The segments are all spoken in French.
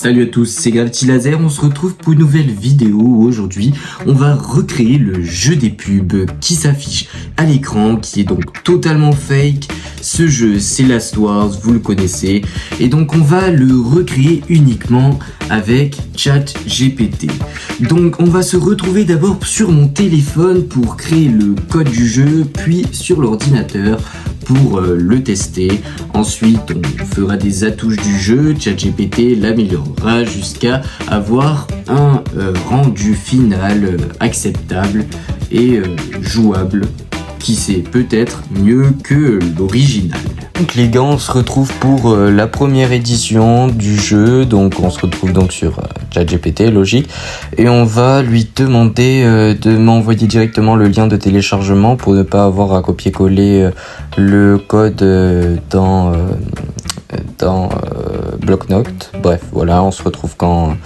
Salut à tous, c'est GravityLaser, on se retrouve pour une nouvelle vidéo où aujourd'hui on va recréer le jeu des pubs qui s'affiche à l'écran, qui est donc totalement fake. Ce jeu c'est Last Wars, vous le connaissez, et donc on va le recréer uniquement avec ChatGPT. Donc on va se retrouver d'abord sur mon téléphone pour créer le code du jeu, puis sur l'ordinateur pour le tester. Ensuite on fera des attouches du jeu, ChatGPT l'améliorera jusqu'à avoir un rendu final acceptable et jouable, qui sait peut-être mieux que l'original. Donc les gars, on se retrouve pour la première édition du jeu, donc on se retrouve donc sur ChatGPT, logique, et on va lui demander de m'envoyer directement le lien de téléchargement pour ne pas avoir à copier-coller le code dans bloc-notes. Bref, voilà, on se retrouve quand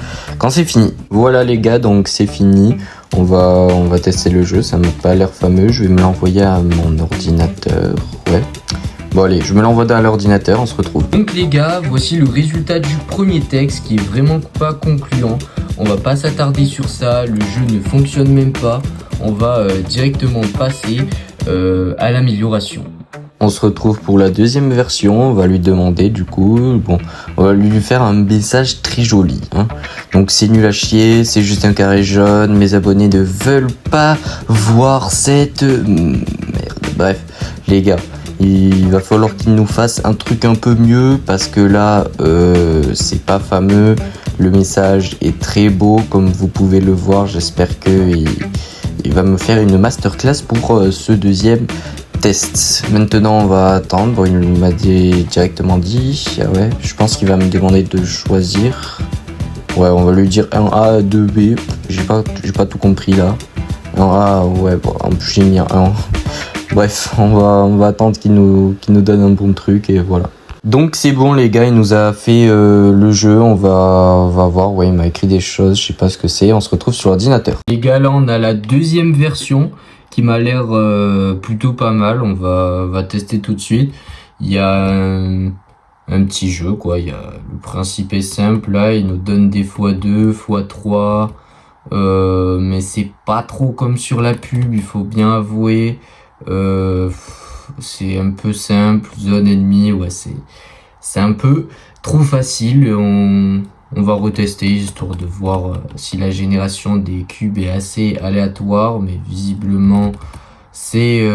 c'est fini. Voilà les gars, donc c'est fini. On va tester le jeu, ça m'a pas l'air fameux. Je vais me l'envoyer à mon ordinateur. Ouais. Bon allez, je me l'envoie à l'ordinateur, on se retrouve. Donc les gars, voici le résultat du premier texte qui est vraiment pas concluant. On va pas s'attarder sur ça, le jeu ne fonctionne même pas. On va directement passer à l'amélioration. On se retrouve pour la deuxième version, on va lui demander du coup, on va lui faire un message très joli. Donc c'est nul à chier, c'est juste un carré jaune, mes abonnés ne veulent pas voir cette merde. Bref, les gars, il va falloir qu'il nous fasse un truc un peu mieux parce que là, c'est pas fameux. Le message est très beau, comme vous pouvez le voir. J'espère qu'il va me faire une masterclass pour ce deuxième test. Maintenant on va attendre. Bon, il m'a directement dit. Ah ouais, je pense qu'il va me demander de choisir. Ouais, on va lui dire 1A, 2B. J'ai pas tout compris là. 1A, ouais, bon, en plus j'ai mis un 1. Bref, on va attendre qu'il nous donne un bon truc et voilà. Donc c'est bon les gars, il nous a fait le jeu, on va voir. Ouais, il m'a écrit des choses, je sais pas ce que c'est. On se retrouve sur l'ordinateur. Les gars, là on a la deuxième version qui m'a l'air plutôt pas mal. On va tester tout de suite. Il y a un petit jeu quoi. Le principe est simple. Là il nous donne des x2, x3, mais c'est pas trop comme sur la pub, il faut bien avouer. C'est un peu simple, zone ennemie, ouais, c'est un peu trop facile. On va retester histoire de voir si la génération des cubes est assez aléatoire, mais visiblement c'est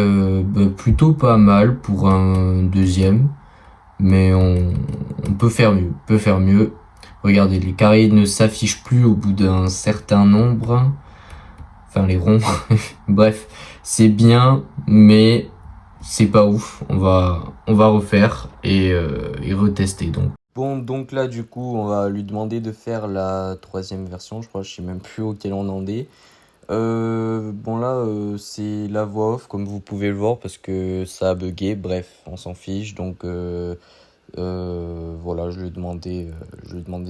plutôt pas mal pour un deuxième, mais on peut faire mieux, Regardez, les carrés ne s'affichent plus au bout d'un certain nombre, enfin les ronds. Bref, c'est bien, mais c'est pas ouf. On va refaire et retester donc. Bon, donc là du coup on va lui demander de faire la troisième version, je crois, je sais même plus auquel on en est. Bon là c'est la voix off comme vous pouvez le voir parce que ça a bugué, bref on s'en fiche. Donc voilà, je lui ai demandé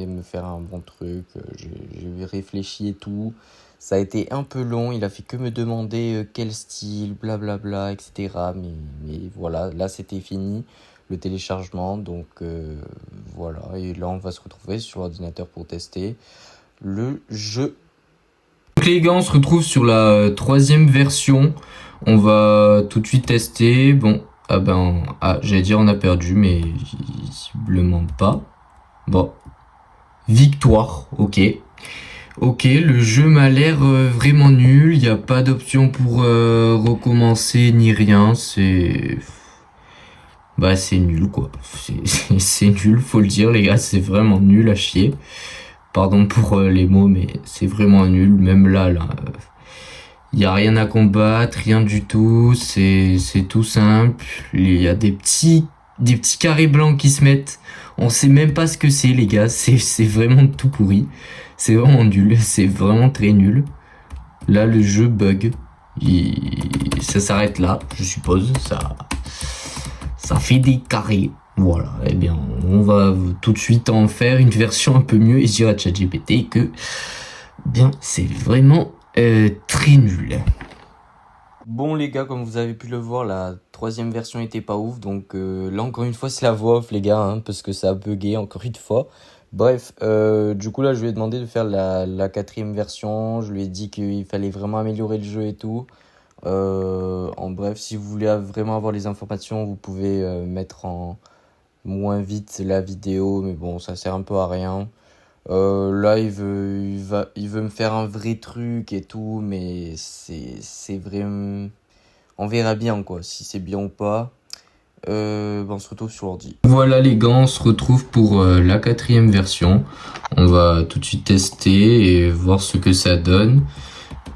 de me faire un bon truc, j'ai réfléchi et tout. Ça a été un peu long, il a fait que me demander quel style, blablabla, etc. Mais voilà, là c'était fini, le téléchargement, donc voilà. Et là on va se retrouver sur l'ordinateur pour tester le jeu. Donc les gars, on se retrouve sur la troisième version. On va tout de suite tester. Bon, j'allais dire on a perdu, mais visiblement pas. Bon, victoire, ok. Ok, le jeu m'a l'air vraiment nul. Il n'y a pas d'option pour recommencer ni rien. C'est nul quoi. C'est nul, faut le dire les gars. C'est vraiment nul à chier. Pardon pour les mots, mais c'est vraiment nul. Même là, il y a rien à combattre, rien du tout. C'est tout simple. Il y a des petits carrés blancs qui se mettent. On sait même pas ce que c'est les gars. C'est vraiment tout pourri. C'est vraiment nul. C'est vraiment très nul. Là, le jeu bug. Ça s'arrête là, je suppose. Ça fait des carrés. Voilà, eh bien, on va tout de suite en faire une version un peu mieux et dire à ChatGPT que, bien, c'est vraiment très nul. Bon les gars, comme vous avez pu le voir, la troisième version était pas ouf, donc là encore une fois c'est la voix off les gars, parce que ça a bugué encore une fois. Bref, du coup là je lui ai demandé de faire la quatrième version, je lui ai dit qu'il fallait vraiment améliorer le jeu et tout. En bref, si vous voulez vraiment avoir les informations, vous pouvez mettre en moins vite la vidéo, mais bon, ça sert un peu à rien. Là, il veut me faire un vrai truc et tout, mais c'est vraiment... On verra bien, quoi, si c'est bien ou pas. On se retrouve sur l'ordi. Voilà les gars, on se retrouve pour la quatrième version. On va tout de suite tester et voir ce que ça donne.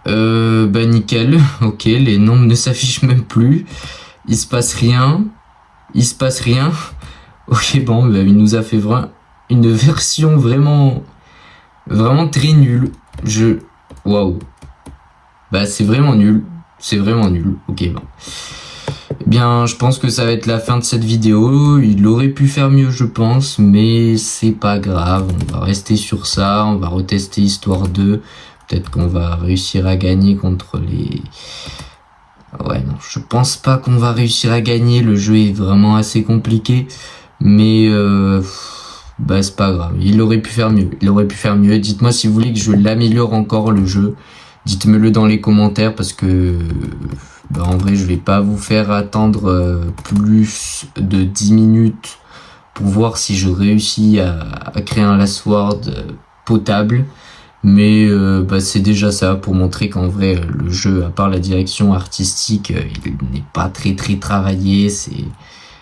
Nickel, ok, les nombres ne s'affichent même plus. Il se passe rien. Ok, bon, il nous a fait une version vraiment très nulle. Waouh. C'est vraiment nul. Ok, bon. Eh bien, je pense que ça va être la fin de cette vidéo. Il aurait pu faire mieux, je pense, mais c'est pas grave. On va rester sur ça. On va retester Histoire 2. Peut-être qu'on va réussir à gagner contre les... Ouais, non, je pense pas qu'on va réussir à gagner. Le jeu est vraiment assez compliqué. Mais c'est pas grave. Il aurait pu faire mieux. Dites-moi si vous voulez que je l'améliore encore, le jeu. Dites-me-le dans les commentaires parce que... en vrai, je vais pas vous faire attendre plus de 10 minutes pour voir si je réussis à créer un Last Word potable. Mais c'est déjà ça pour montrer qu'en vrai, le jeu, à part la direction artistique, il n'est pas très travaillé.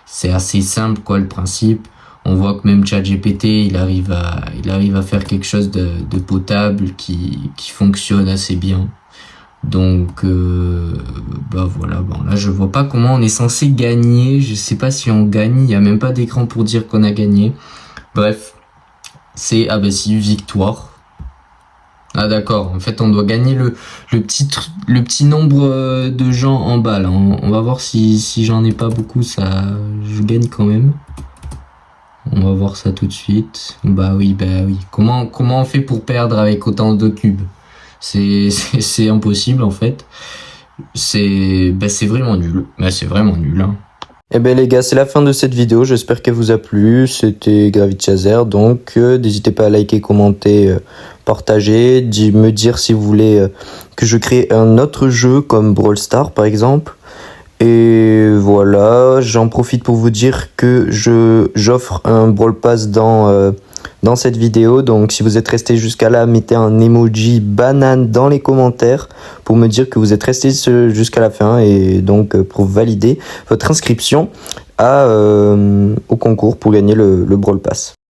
C'est assez simple, quoi, le principe. On voit que même ChatGPT, il arrive à faire quelque chose de potable qui fonctionne assez bien. Donc voilà, là je vois pas comment on est censé gagner, je sais pas si on gagne, il y a même pas d'écran pour dire qu'on a gagné. Bref, c'est si, victoire. Ah d'accord, en fait on doit gagner le petit nombre de gens en bas là. On va voir si j'en ai pas beaucoup, ça je gagne quand même. On va voir ça tout de suite. Oui. Comment on fait pour perdre avec autant de cubes? C'est impossible en fait. C'est vraiment nul. C'est vraiment nul. Hein. Eh ben les gars, c'est la fin de cette vidéo. J'espère qu'elle vous a plu. C'était GravityChazer. Donc n'hésitez pas à liker, commenter, partager, me dire si vous voulez que je crée un autre jeu comme Brawl Stars par exemple. Et voilà, j'en profite pour vous dire que j'offre un Brawl Pass dans cette vidéo. Donc si vous êtes resté jusqu'à là, mettez un emoji banane dans les commentaires pour me dire que vous êtes resté jusqu'à la fin et donc pour valider votre inscription au concours pour gagner le Brawl Pass.